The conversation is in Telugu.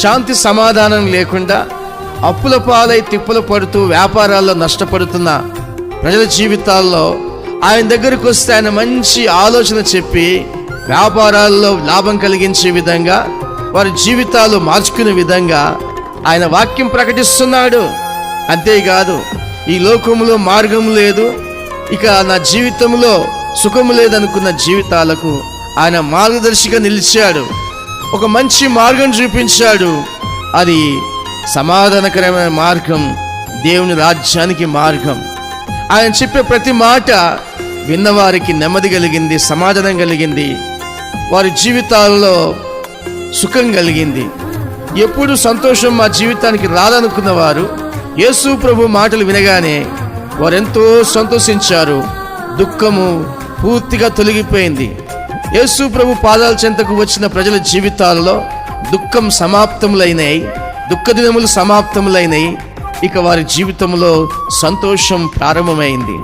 శాంతి సమాధానం లేకుండా అప్పుల పాలై తిప్పులు పడుతూ వ్యాపారాల్లో నష్టపడుతున్న ప్రజల జీవితాల్లో ఆయన దగ్గరకు వస్తే ఆయన మంచి ఆలోచన చెప్పి వ్యాపారాల్లో లాభం కలిగించే విధంగా వారి జీవితాలు మార్చుకునే విధంగా ఆయన వాక్యం ప్రకటిస్తున్నాడు. అంతేకాదు, ఈ లోకంలో మార్గం లేదు, ఇక నా జీవితంలో సుఖం లేదనుకున్న జీవితాలకు ఆయన మార్గదర్శిగా నిలిచాడు. ఒక మంచి మార్గం చూపించాడు. అది సమాధానకరమైన మార్గం, దేవుని రాజ్యానికి మార్గం. ఆయన చెప్పే ప్రతి మాట విన్నవారికి నెమ్మది కలిగింది, సమాధానం కలిగింది, వారి జీవితాల్లో సుఖం కలిగింది. ఎప్పుడు సంతోషం మా జీవితానికి రాదనుకున్న వారు యేసు ప్రభు మాటలు వినగానే వారెంతో సంతోషించారు. దుఃఖము పూర్తిగా తొలగిపోయింది. యేసు ప్రభు పాదాల చెంతకు వచ్చిన ప్రజల జీవితాలలో దుఃఖం సమాప్తములైనాయి, దుఃఖ దినములు సమాప్తములైనాయి. ఇక వారి జీవితంలో సంతోషం ప్రారంభమైంది.